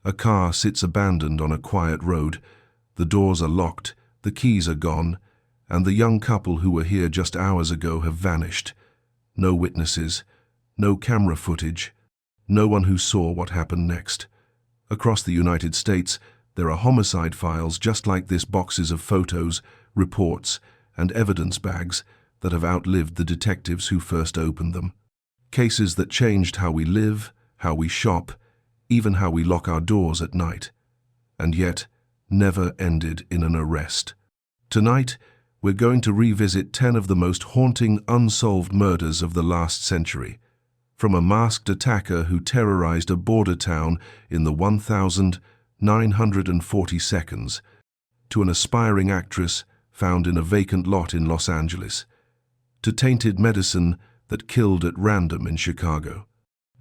A car sits abandoned on a quiet road. The doors are locked, the keys are gone, and the young couple who were here just hours ago have vanished. No witnesses, no camera footage, no one who saw what happened next. Across the United States, there are homicide files just like this, boxes of photos, reports, and evidence bags that have outlived the detectives who first opened them. Cases that changed how we live, how we shop, even how we lock our doors at night, and yet never ended in an arrest. Tonight, we're going to revisit 10 of the most haunting unsolved murders of the last century, from a masked attacker who terrorized a border town in the 1940 seconds, to an aspiring actress found in a vacant lot in Los Angeles, to tainted medicine that killed at random in Chicago,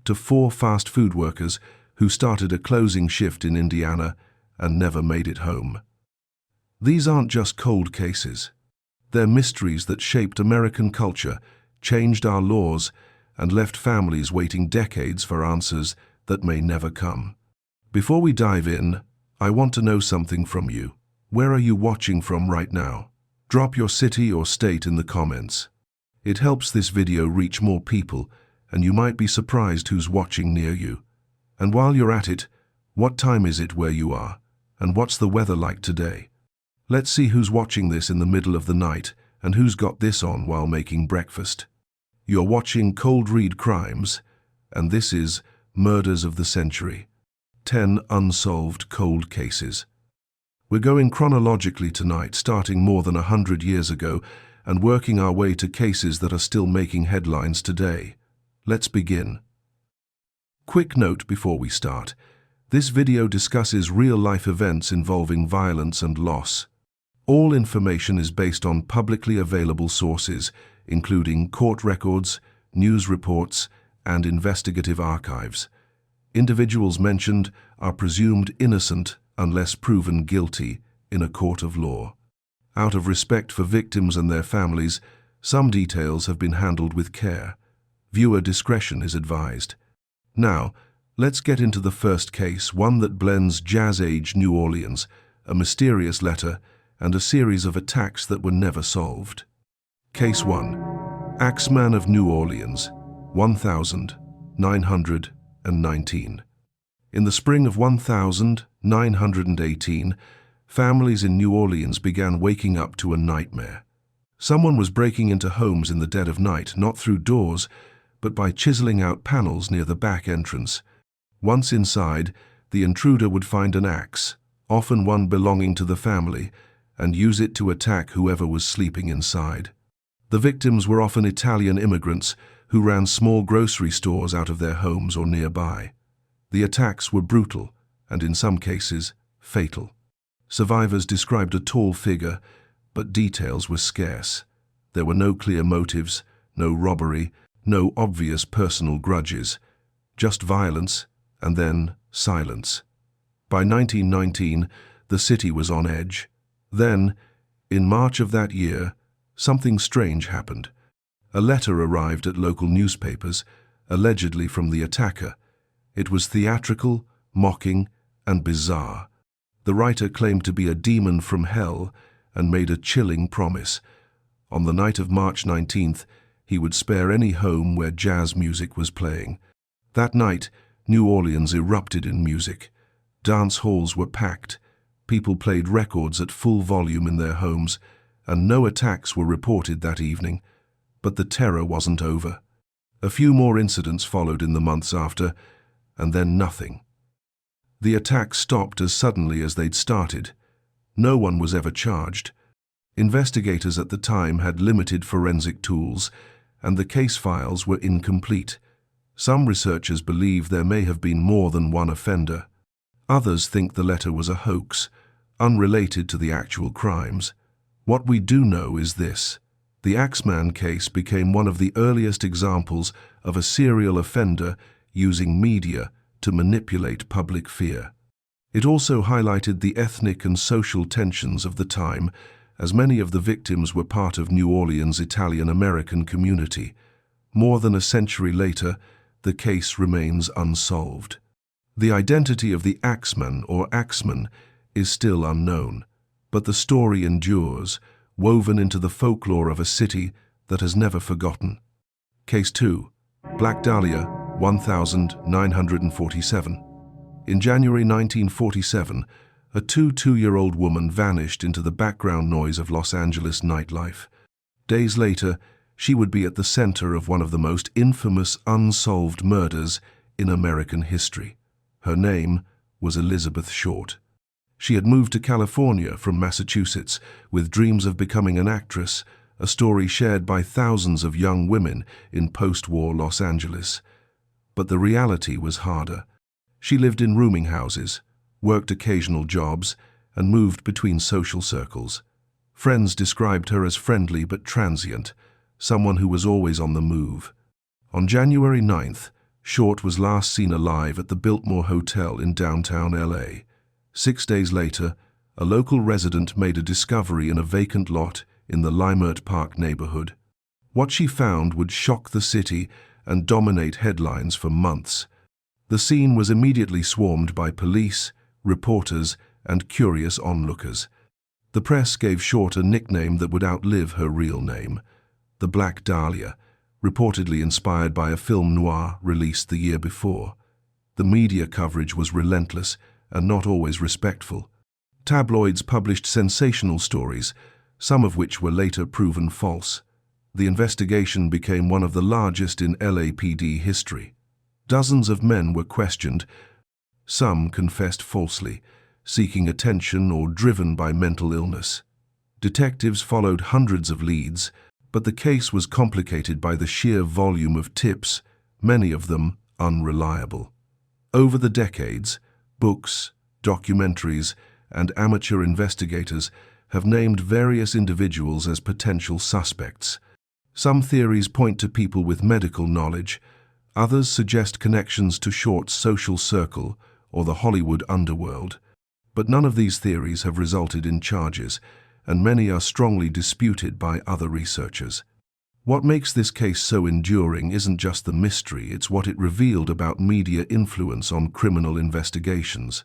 to 4 fast food workers who started a closing shift in Indiana and never made it home. These aren't just cold cases. They're mysteries that shaped American culture, changed our laws, and left families waiting decades for answers that may never come. Before we dive in, I want to know something from you. Where are you watching from right now? Drop your city or state in the comments. It helps this video reach more people, and you might be surprised who's watching near you. And while you're at it, what time is it where you are? And what's the weather like today? Let's see who's watching this in the middle of the night and who's got this on while making breakfast. You're watching Cold Read Crimes, and this is Murders of the Century. 10 unsolved cold cases. We're going chronologically tonight, starting more than 100 years ago and working our way to cases that are still making headlines today. Let's begin. Quick note before we start. This video discusses real-life events involving violence and loss. All information is based on publicly available sources, including court records, news reports, and investigative archives. Individuals mentioned are presumed innocent unless proven guilty in a court of law. Out of respect for victims and their families, some details have been handled with care. Viewer discretion is advised. Now, let's get into the first case, one that blends jazz-age New Orleans, a mysterious letter, and a series of attacks that were never solved. Case 1. Axeman of New Orleans, 1919. In the spring of 1918, families in New Orleans began waking up to a nightmare. Someone was breaking into homes in the dead of night, not through doors, but by chiseling out panels near the back entrance. Once inside, the intruder would find an axe, often one belonging to the family, and use it to attack whoever was sleeping inside. The victims were often Italian immigrants who ran small grocery stores out of their homes or nearby. The attacks were brutal and, in some cases, fatal. Survivors described a tall figure, but details were scarce. There were no clear motives, no robbery, no obvious personal grudges, just violence and then silence. By 1919, the city was on edge. Then, in March of that year, something strange happened. A letter arrived at local newspapers, allegedly from the attacker. It was theatrical, mocking, and bizarre. The writer claimed to be a demon from hell and made a chilling promise. On the night of March 19th, he would spare any home where jazz music was playing. That night, New Orleans erupted in music. Dance halls were packed. People played records at full volume in their homes, and no attacks were reported that evening. But the terror wasn't over. A few more incidents followed in the months after, and then nothing. The attacks stopped as suddenly as they'd started. No one was ever charged. Investigators at the time had limited forensic tools, and the case files were incomplete. Some researchers believe there may have been more than one offender. Others think the letter was a hoax, unrelated to the actual crimes. What we do know is this: the Axeman case became one of the earliest examples of a serial offender using media to manipulate public fear. It also highlighted the ethnic and social tensions of the time, as many of the victims were part of New Orleans' Italian-American community. More than a century later, the case remains unsolved. The identity of the axeman or axeman is still unknown, but the story endures, woven into the folklore of a city that has never forgotten. Case 2. Black Dahlia, 1947. In January 1947, a two-year-old woman vanished into the background noise of Los Angeles nightlife. Days later, she would be at the center of one of the most infamous unsolved murders in American history. Her name was Elizabeth Short. She had moved to California from Massachusetts with dreams of becoming an actress, a story shared by thousands of young women in post-war Los Angeles. But the reality was harder. She lived in rooming houses, worked occasional jobs, and moved between social circles. Friends described her as friendly but transient, someone who was always on the move. On January 9th, Short was last seen alive at the Biltmore Hotel in downtown LA. 6 days later, a local resident made a discovery in a vacant lot in the Limert Park neighborhood. What she found would shock the city and dominate headlines for months. The scene was immediately swarmed by police, reporters, and curious onlookers. The press gave Short a nickname that would outlive her real name, the Black Dahlia, reportedly inspired by a film noir released the year before. The media coverage was relentless and not always respectful. Tabloids published sensational stories, some of which were later proven false. The investigation became one of the largest in LAPD history. Dozens of men were questioned. Some confessed falsely, seeking attention or driven by mental illness. Detectives followed hundreds of leads, but the case was complicated by the sheer volume of tips, many of them unreliable. Over the decades, books, documentaries, and amateur investigators have named various individuals as potential suspects. Some theories point to people with medical knowledge, others suggest connections to Short's social circle or the Hollywood underworld. But none of these theories have resulted in charges, and many are strongly disputed by other researchers. What makes this case so enduring isn't just the mystery, it's what it revealed about media influence on criminal investigations.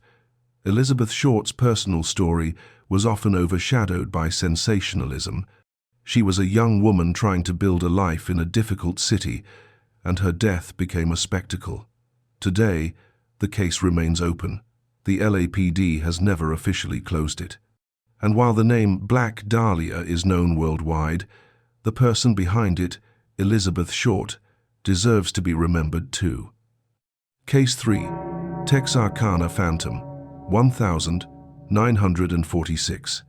Elizabeth Short's personal story was often overshadowed by sensationalism. She was a young woman trying to build a life in a difficult city, and her death became a spectacle. Today, the case remains open. The LAPD has never officially closed it. And while the name Black Dahlia is known worldwide, the person behind it, Elizabeth Short, deserves to be remembered too. Case 3. Texarkana Phantom, 1946.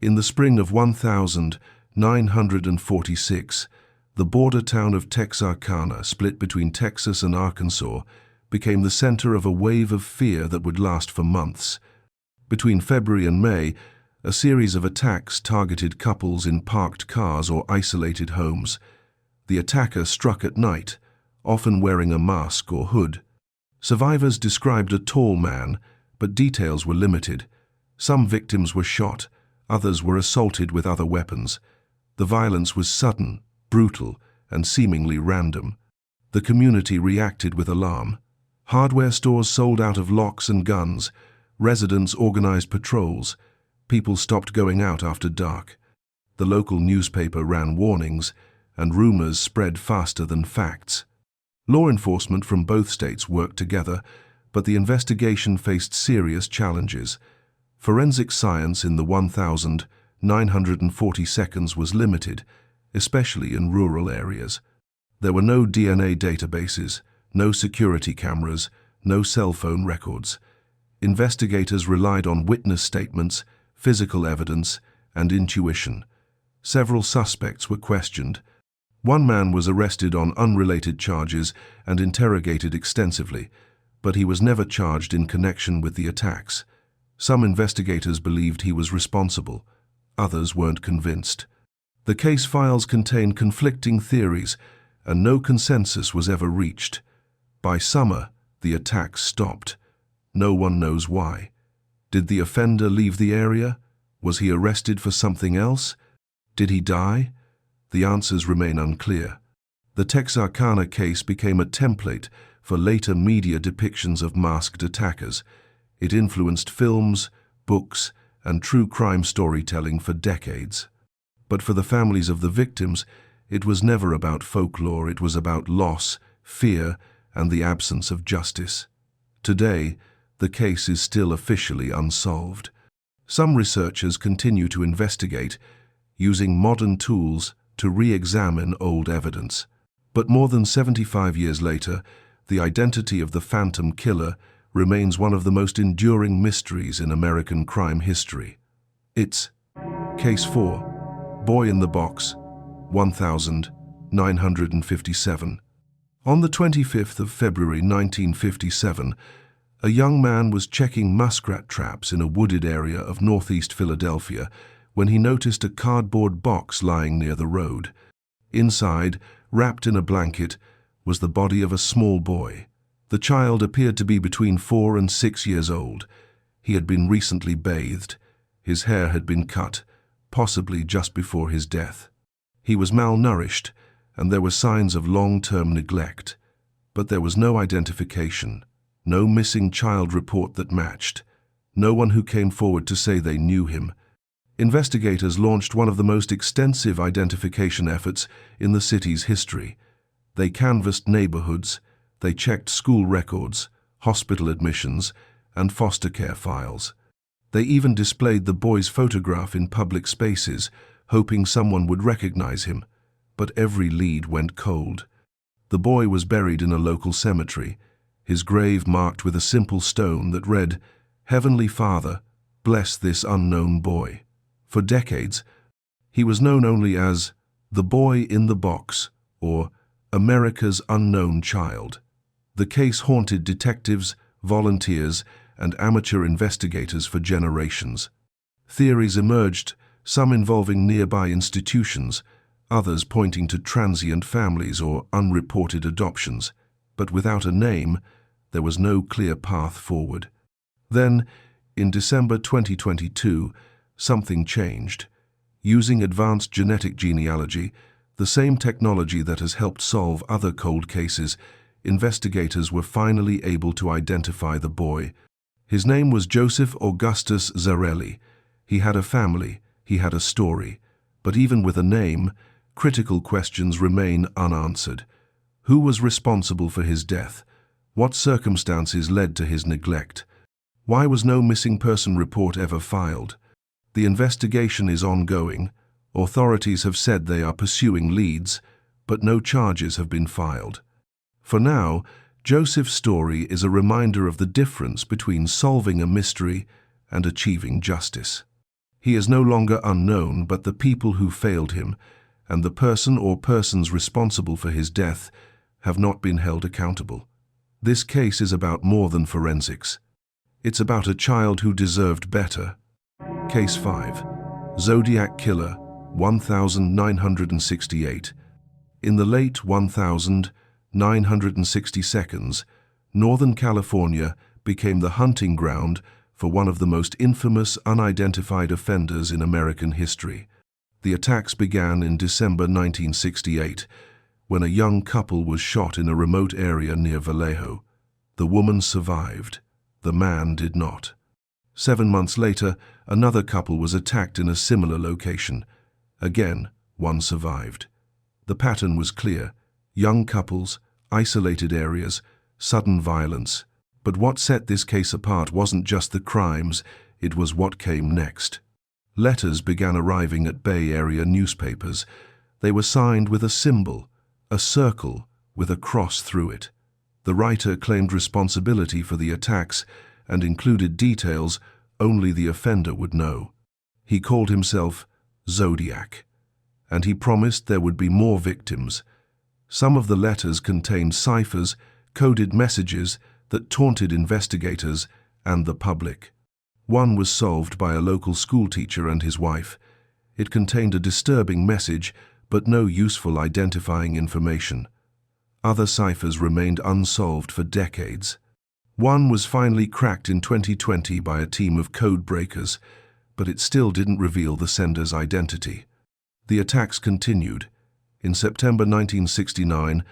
In the spring of 1946, the border town of Texarkana, split between Texas and Arkansas, became the center of a wave of fear that would last for months. Between February and May, a series of attacks targeted couples in parked cars or isolated homes. The attacker struck at night, often wearing a mask or hood. Survivors described a tall man, but details were limited. Some victims were shot, others were assaulted with other weapons. The violence was sudden, brutal, and seemingly random. The community reacted with alarm. Hardware stores sold out of locks and guns. Residents organized patrols. People stopped going out after dark. The local newspaper ran warnings, and rumors spread faster than facts. Law enforcement from both states worked together, but the investigation faced serious challenges. Forensic science in the 1,940 seconds was limited, especially in rural areas. There were no DNA databases, no security cameras, no cell phone records. Investigators relied on witness statements, physical evidence, and intuition. Several suspects were questioned. One man was arrested on unrelated charges and interrogated extensively, but he was never charged in connection with the attacks. Some investigators believed he was responsible. Others weren't convinced. The case files contain conflicting theories, and no consensus was ever reached. By summer, the attacks stopped. No one knows why. Did the offender leave the area? Was he arrested for something else? Did he die? The answers remain unclear. The Texarkana case became a template for later media depictions of masked attackers. It influenced films, books, and true crime storytelling for decades. But for the families of the victims, it was never about folklore, it was about loss, fear, and the absence of justice. Today, the case is still officially unsolved. Some researchers continue to investigate, using modern tools to re-examine old evidence. But more than 75 years later, the identity of the Phantom Killer remains one of the most enduring mysteries in American crime history. It's Case 4, Boy in the Box, 1957. On the 25th of February 1957, a young man was checking muskrat traps in a wooded area of northeast Philadelphia when he noticed a cardboard box lying near the road. Inside, wrapped in a blanket, was the body of a small boy. The child appeared to be between 4 and 6 years old. He had been recently bathed. His hair had been cut, possibly just before his death. He was malnourished, and there were signs of long-term neglect. But there was no identification, no missing child report that matched, no one who came forward to say they knew him. Investigators launched one of the most extensive identification efforts in the city's history. They canvassed neighborhoods, they checked school records, hospital admissions, and foster care files. They even displayed the boy's photograph in public spaces, hoping someone would recognize him. But every lead went cold. The boy was buried in a local cemetery, his grave marked with a simple stone that read, "Heavenly Father, bless this unknown boy." For decades, he was known only as the Boy in the Box or America's Unknown Child. The case haunted detectives, volunteers, and amateur investigators for generations. Theories emerged, some involving nearby institutions, others pointing to transient families or unreported adoptions. But without a name, there was no clear path forward. Then, in December 2022, something changed. Using advanced genetic genealogy, the same technology that has helped solve other cold cases, investigators were finally able to identify the boy. His name was Joseph Augustus Zarelli. He had a family, he had a story. But even with a name, critical questions remain unanswered. Who was responsible for his death? What circumstances led to his neglect? Why was no missing person report ever filed? The investigation is ongoing. Authorities have said they are pursuing leads, but no charges have been filed. For now, Joseph's story is a reminder of the difference between solving a mystery and achieving justice. He is no longer unknown, but the people who failed him, and the person or persons responsible for his death, have not been held accountable. This case is about more than forensics. It's about a child who deserved better. Case 5. Zodiac Killer, 1968. In the late 1962s, Northern California became the hunting ground for one of the most infamous unidentified offenders in American history. The attacks began in December 1968, when a young couple was shot in a remote area near Vallejo. The woman survived. The man did not. 7 months later, another couple was attacked in a similar location. Again, one survived. The pattern was clear: young couples, isolated areas, sudden violence. But what set this case apart wasn't just the crimes, it was what came next. Letters began arriving at Bay Area newspapers. They were signed with a symbol, a circle with a cross through it. The writer claimed responsibility for the attacks and included details only the offender would know. He called himself Zodiac, and he promised there would be more victims. Some of the letters contained ciphers, coded messages that taunted investigators and the public. One was solved by a local schoolteacher and his wife. It contained a disturbing message, but no useful identifying information. Other ciphers remained unsolved for decades. One was finally cracked in 2020 by a team of code breakers, but it still didn't reveal the sender's identity. The attacks continued. In September 1969,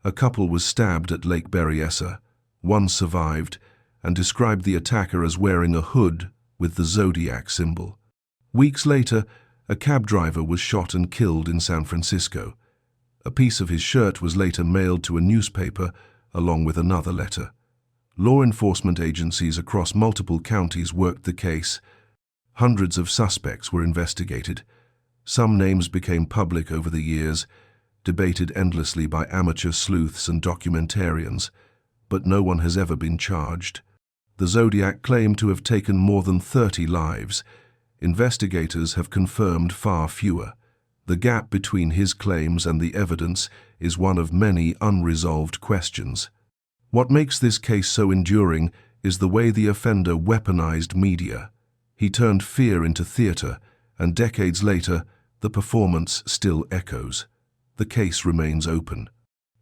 A couple was stabbed at Lake Berryessa. One survived and described the attacker as wearing a hood with the Zodiac symbol. Weeks later, a cab driver was shot and killed in San Francisco. A piece of his shirt was later mailed to a newspaper along with another letter. Law enforcement agencies across multiple counties worked the case. Hundreds of suspects were investigated. Some names became public over the years, debated endlessly by amateur sleuths and documentarians, but no one has ever been charged. The Zodiac claimed to have taken more than 30 lives. Investigators have confirmed far fewer. The gap between his claims and the evidence is one of many unresolved questions. What makes this case so enduring is the way the offender weaponized media. He turned fear into theater, and decades later, the performance still echoes. The case remains open.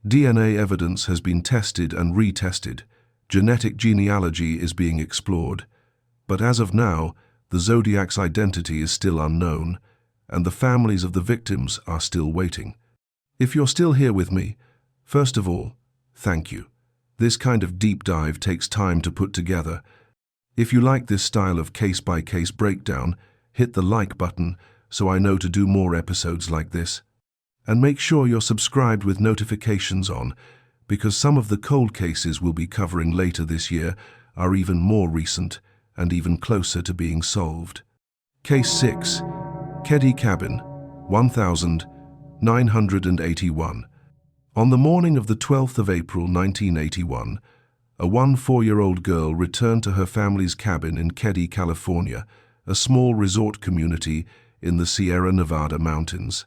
DNA evidence has been tested and retested. Genetic genealogy is being explored. But as of now, the Zodiac's identity is still unknown, and the families of the victims are still waiting. If you're still here with me, first of all, thank you. This kind of deep dive takes time to put together. If you like this style of case-by-case breakdown, hit the like button so I know to do more episodes like this. And make sure you're subscribed with notifications on, because some of the cold cases we'll be covering later this year are even more recent and even closer to being solved. Case 6. Keddy Cabin, 1981. On the morning of the 12th of April 1981, a 4-year-old girl returned to her family's cabin in Keddy, California, a small resort community in the Sierra Nevada mountains.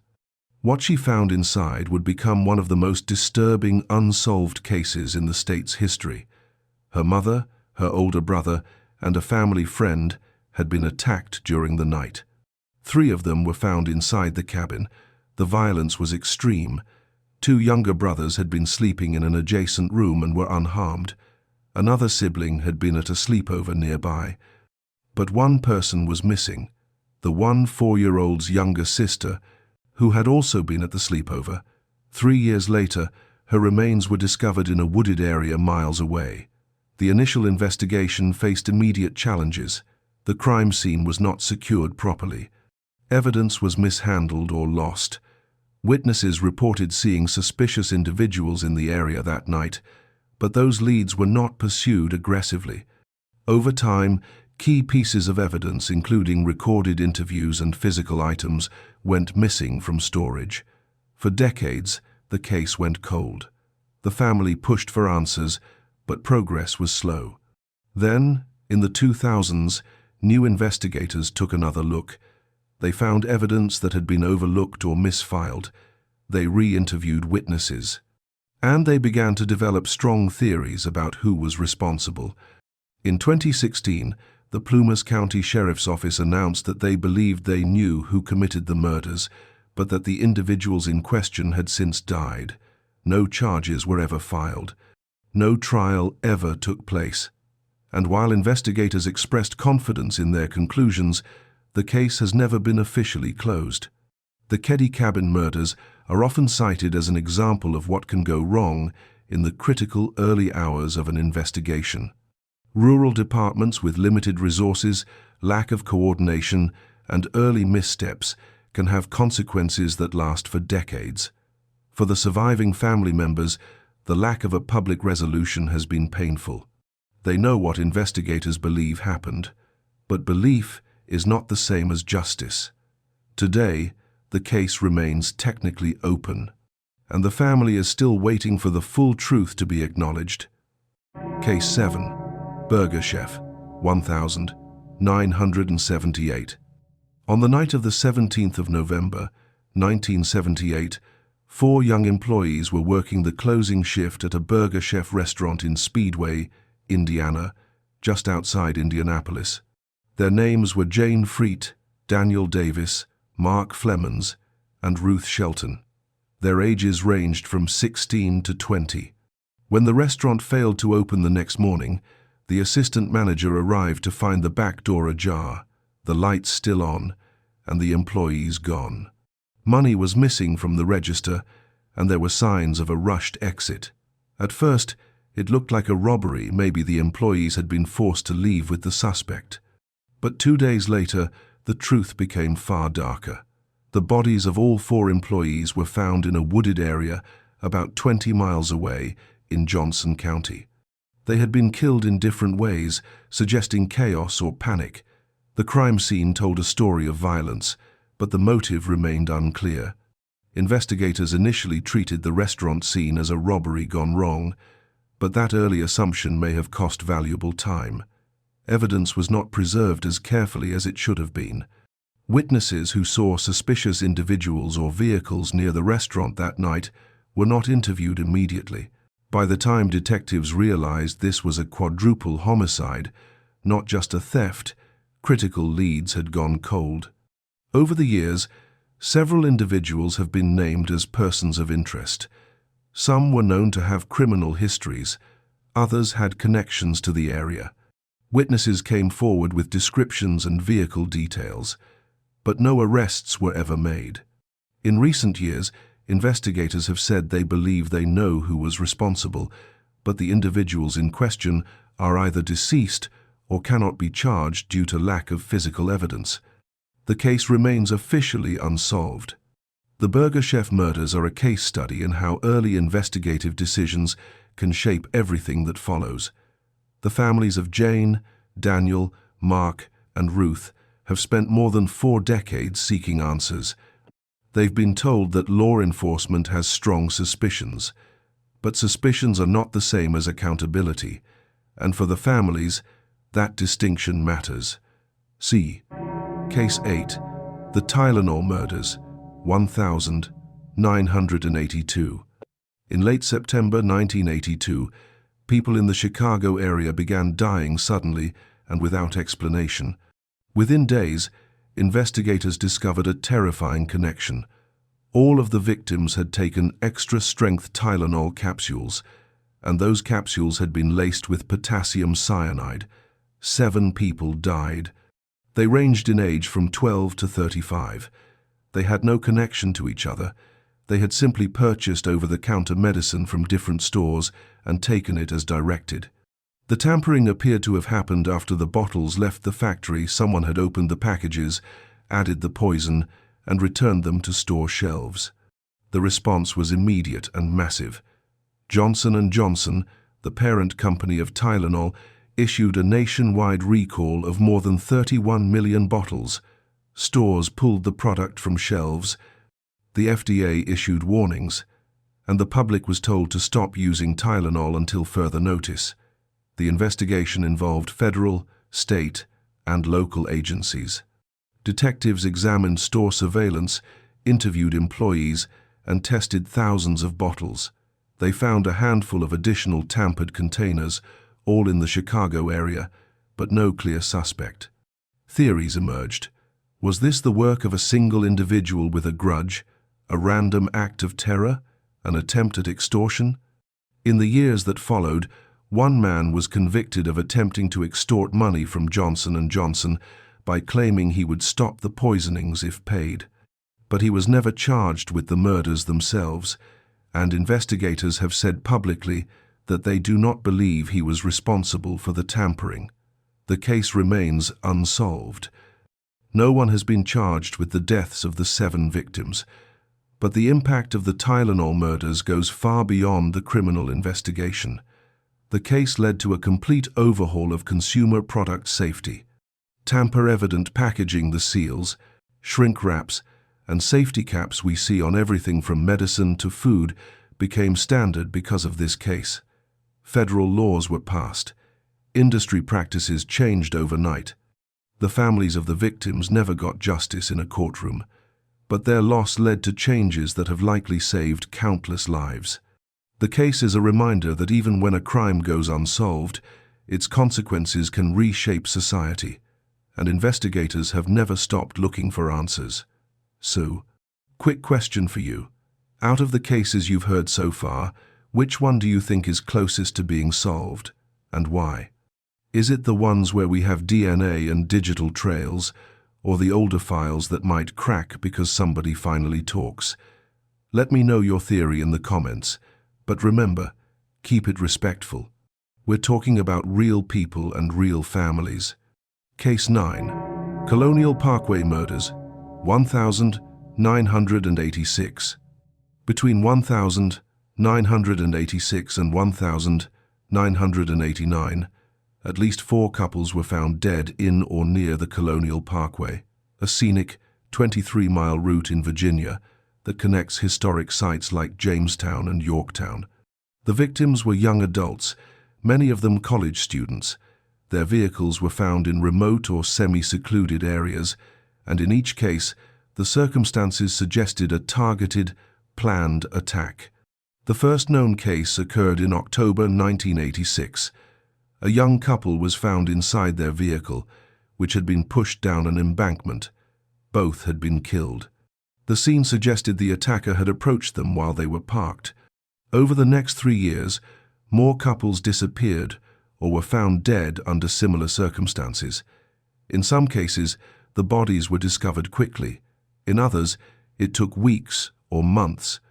What she found inside would become one of the most disturbing unsolved cases in the state's history. Her mother, her older brother, and a family friend had been attacked during the night. 3 of them were found inside the cabin. The violence was extreme. 2 younger brothers had been sleeping in an adjacent room and were unharmed. Another sibling had been at a sleepover nearby. But one person was missing, the 4-year-old's younger sister, who had also been at the sleepover. 3 years later, her remains were discovered in a wooded area miles away. The initial investigation faced immediate challenges. The crime scene was not secured properly. Evidence was mishandled or lost. Witnesses reported seeing suspicious individuals in the area that night, but those leads were not pursued aggressively. Over time, key pieces of evidence, including recorded interviews and physical items, went missing from storage. For decades, the case went cold. The family pushed for answers, but progress was slow. Then, in the 2000s, new investigators took another look. They found evidence that had been overlooked or misfiled. They re-interviewed witnesses. And they began to develop strong theories about who was responsible. In 2016, the Plumas County Sheriff's Office announced that they believed they knew who committed the murders, but that the individuals in question had since died. No charges were ever filed. No trial ever took place. And while investigators expressed confidence in their conclusions, the case has never been officially closed. The Keddy Cabin murders are often cited as an example of what can go wrong in the critical early hours of an investigation. Rural departments with limited resources, lack of coordination, and early missteps can have consequences that last for decades. For the surviving family members, the lack of a public resolution has been painful. They know what investigators believe happened, but belief is not the same as justice. Today, the case remains technically open, and the family is still waiting for the full truth to be acknowledged. Case 7. Burger Chef, 1978. On the night of the 17th of November, 1978, 4 young employees were working the closing shift at a Burger Chef restaurant in Speedway, Indiana, just outside Indianapolis. Their names were Jane Freet, Daniel Davis, Mark Flemons, and Ruth Shelton. Their ages ranged from 16 to 20. When the restaurant failed to open the next morning, the assistant manager arrived to find the back door ajar, the lights still on, and the employees gone. Money was missing from the register, and there were signs of a rushed exit. At first, it looked like a robbery. Maybe the employees had been forced to leave with the suspect. But 2 days later, the truth became far darker. The bodies of all 4 employees were found in a wooded area about 20 miles away in Johnson County. They had been killed in different ways, suggesting chaos or panic. The crime scene told a story of violence, but the motive remained unclear. Investigators initially treated the restaurant scene as a robbery gone wrong, but that early assumption may have cost valuable time. Evidence was not preserved as carefully as it should have been. Witnesses who saw suspicious individuals or vehicles near the restaurant that night were not interviewed immediately. By the time detectives realized this was a quadruple homicide, not just a theft, critical leads had gone cold. Over the years, several individuals have been named as persons of interest. Some were known to have criminal histories, others had connections to the area. Witnesses came forward with descriptions and vehicle details, but no arrests were ever made. In recent years, investigators have said they believe they know who was responsible, but the individuals in question are either deceased or cannot be charged due to lack of physical evidence. The case remains officially unsolved. The Burger Chef murders are a case study in how early investigative decisions can shape everything that follows. The families of Jane, Daniel, Mark, and Ruth have spent more than 4 decades seeking answers. They've been told that law enforcement has strong suspicions, but suspicions are not the same as accountability, and for the families, that distinction matters. See Case 8, the Tylenol Murders, 1982. In late September 1982, people in the Chicago area began dying suddenly and without explanation. Within days, investigators discovered a terrifying connection. All of the victims had taken extra-strength Tylenol capsules, and those capsules had been laced with potassium cyanide. 7 people died. They ranged in age from 12 to 35. They had no connection to each other. They had simply purchased over-the-counter medicine from different stores and taken it as directed. The tampering appeared to have happened after the bottles left the factory. Someone had opened the packages, added the poison, and returned them to store shelves. The response was immediate and massive. Johnson & Johnson, the parent company of Tylenol, issued a nationwide recall of more than 31 million bottles. Stores pulled the product from shelves. The FDA issued warnings, and the public was told to stop using Tylenol until further notice. The investigation involved federal, state, and local agencies. Detectives examined store surveillance, interviewed employees, and tested thousands of bottles. They found a handful of additional tampered containers, all in the Chicago area, but no clear suspect. Theories emerged. Was this the work of a single individual with a grudge, a random act of terror, an attempt at extortion? In the years that followed, one man was convicted of attempting to extort money from Johnson & Johnson by claiming he would stop the poisonings if paid. But he was never charged with the murders themselves, and investigators have said publicly that they do not believe he was responsible for the tampering. The case remains unsolved. No one has been charged with the deaths of the 7 victims, but the impact of the Tylenol murders goes far beyond the criminal investigation. The case led to a complete overhaul of consumer product safety. Tamper-evident packaging, the seals, shrink wraps, and safety caps we see on everything from medicine to food became standard because of this case. Federal laws were passed. Industry practices changed overnight. The families of the victims never got justice in a courtroom, but their loss led to changes that have likely saved countless lives. The case is a reminder that even when a crime goes unsolved, its consequences can reshape society, and investigators have never stopped looking for answers. So, quick question for you. Out of the cases you've heard so far, which one do you think is closest to being solved, and why? Is it the ones where we have DNA and digital trails, or the older files that might crack because somebody finally talks? Let me know your theory in the comments, but remember, keep it respectful. We're talking about real people and real families. Case 9. Colonial Parkway Murders, 1986. Between 1986 and 1989, at least 4 couples were found dead in or near the Colonial Parkway, a scenic 23-mile route in Virginia that connects historic sites like Jamestown and Yorktown. The victims were young adults, many of them college students. Their vehicles were found in remote or semi-secluded areas, and in each case, the circumstances suggested a targeted, planned attack. The first known case occurred in October 1986. A young couple was found inside their vehicle, which had been pushed down an embankment. Both had been killed. The scene suggested the attacker had approached them while they were parked. Over the next 3 years, more couples disappeared or were found dead under similar circumstances. In some cases, the bodies were discovered quickly. In others, it took weeks or months.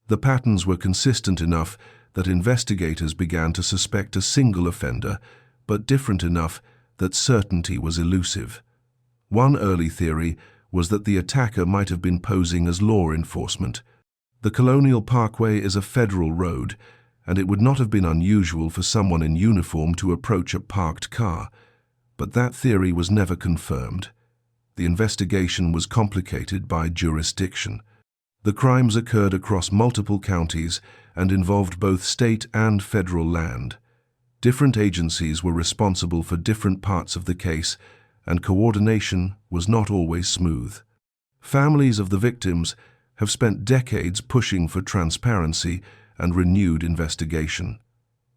The patterns were consistent enough that investigators began to suspect a single offender, but different enough that certainty was elusive. One early theory was that the attacker might have been posing as law enforcement. The Colonial Parkway is a federal road, and it would not have been unusual for someone in uniform to approach a parked car. But that theory was never confirmed. The investigation was complicated by jurisdiction. The crimes occurred across multiple counties and involved both state and federal land. Different agencies were responsible for different parts of the case, and coordination was not always smooth. Families of the victims have spent decades pushing for transparency and renewed investigation.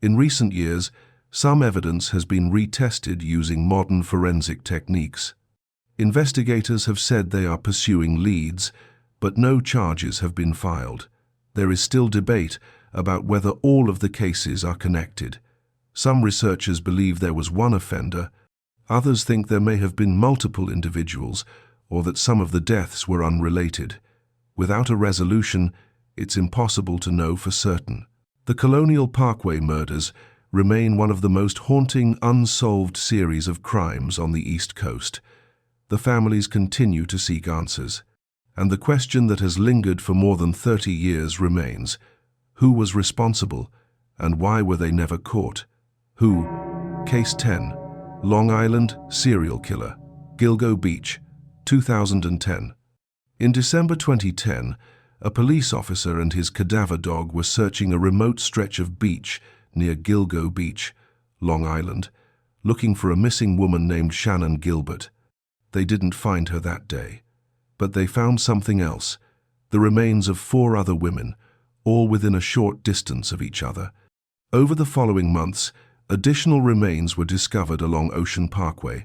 In recent years, some evidence has been retested using modern forensic techniques. Investigators have said they are pursuing leads, but no charges have been filed. There is still debate about whether all of the cases are connected. Some researchers believe there was one offender. Others think there may have been multiple individuals, or that some of the deaths were unrelated. Without a resolution, it's impossible to know for certain. The Colonial Parkway murders remain one of the most haunting, unsolved series of crimes on the East Coast. The families continue to seek answers. And the question that has lingered for more than 30 years remains: who was responsible, and why were they never caught? Who? Case 10. Long Island Serial Killer. Gilgo Beach, 2010. In December 2010, a police officer and his cadaver dog were searching a remote stretch of beach near Gilgo Beach, Long Island, looking for a missing woman named Shannon Gilbert. They didn't find her that day. But they found something else: the remains of 4 other women, all within a short distance of each other. Over the following months, additional remains were discovered along Ocean Parkway.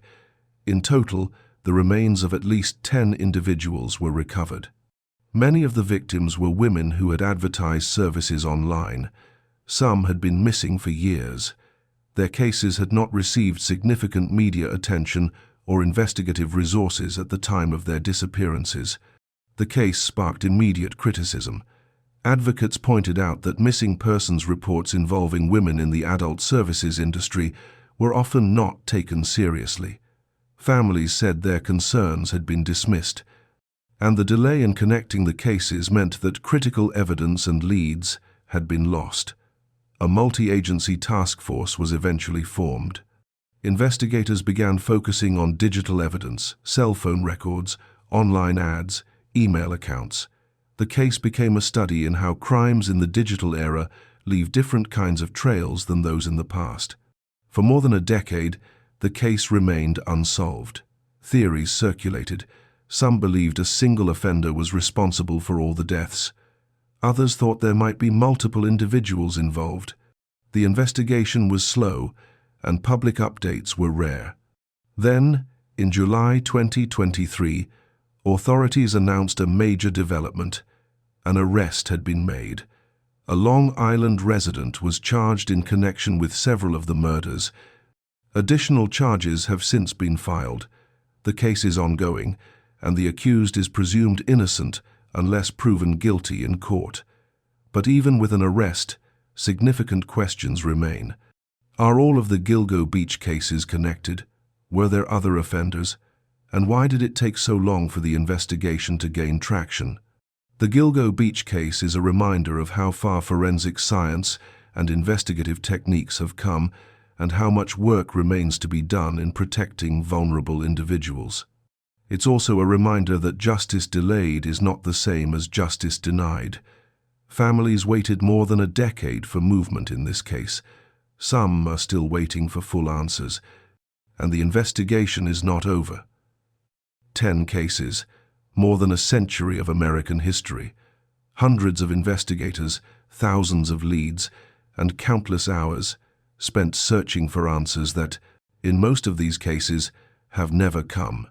In total, the remains of at least 10 individuals were recovered. Many of the victims were women who had advertised services online. Some had been missing for years. Their cases had not received significant media attention or investigative resources at the time of their disappearances. The case sparked immediate criticism. Advocates pointed out that missing persons reports involving women in the adult services industry were often not taken seriously. Families said their concerns had been dismissed, and the delay in connecting the cases meant that critical evidence and leads had been lost. A multi-agency task force was eventually formed. Investigators began focusing on digital evidence, cell phone records, online ads, email accounts. The case became a study in how crimes in the digital era leave different kinds of trails than those in the past. For more than a decade, the case remained unsolved. Theories circulated. Some believed a single offender was responsible for all the deaths. Others thought there might be multiple individuals involved. The investigation was slow, and public updates were rare. Then, in July 2023, authorities announced a major development. An arrest had been made. A Long Island resident was charged in connection with several of the murders. Additional charges have since been filed. The case is ongoing, and the accused is presumed innocent unless proven guilty in court. But even with an arrest, significant questions remain. Are all of the Gilgo Beach cases connected? Were there other offenders? And why did it take so long for the investigation to gain traction? The Gilgo Beach case is a reminder of how far forensic science and investigative techniques have come and how much work remains to be done in protecting vulnerable individuals. It's also a reminder that justice delayed is not the same as justice denied. Families waited more than a decade for movement in this case. Some are still waiting for full answers, and the investigation is not over. 10 cases, more than a century of American history, hundreds of investigators, thousands of leads, and countless hours spent searching for answers that, in most of these cases, have never come.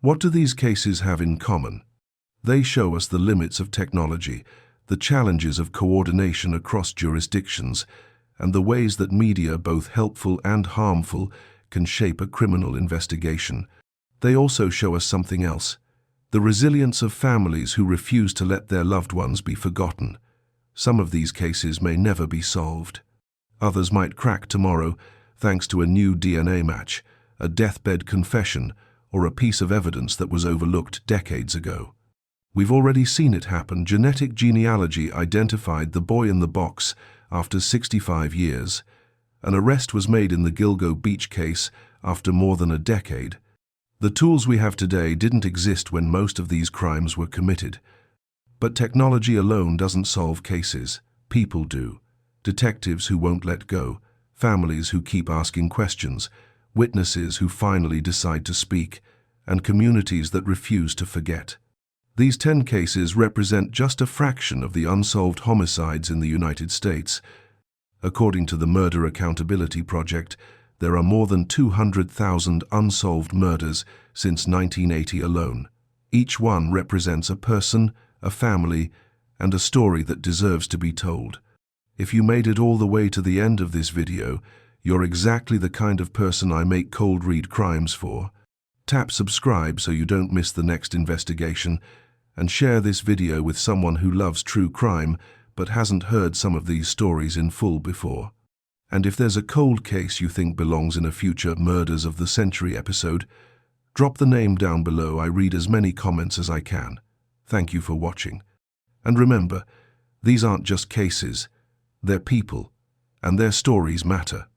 What do these cases have in common? They show us the limits of technology, the challenges of coordination across jurisdictions, and the ways that media, both helpful and harmful, can shape a criminal investigation. They also show us something else: the resilience of families who refuse to let their loved ones be forgotten. Some of these cases may never be solved. Others might crack tomorrow, thanks to a new DNA match, a deathbed confession, or a piece of evidence that was overlooked decades ago. We've already seen it happen. Genetic genealogy identified the boy in the box after 65 years. An arrest was made in the Gilgo Beach case after more than a decade. The tools we have today didn't exist when most of these crimes were committed. But technology alone doesn't solve cases. People do. Detectives who won't let go, families who keep asking questions, witnesses who finally decide to speak, and communities that refuse to forget. These 10 cases represent just a fraction of the unsolved homicides in the United States. According to the Murder Accountability Project, there are more than 200,000 unsolved murders since 1980 alone. Each one represents a person, a family, and a story that deserves to be told. If you made it all the way to the end of this video, you're exactly the kind of person I make cold read crimes for. Tap subscribe so you don't miss the next investigation, and share this video with someone who loves true crime but hasn't heard some of these stories in full before. And if there's a cold case you think belongs in a future Murders of the Century episode, drop the name down below. I read as many comments as I can. Thank you for watching. And remember, these aren't just cases, they're people, and their stories matter.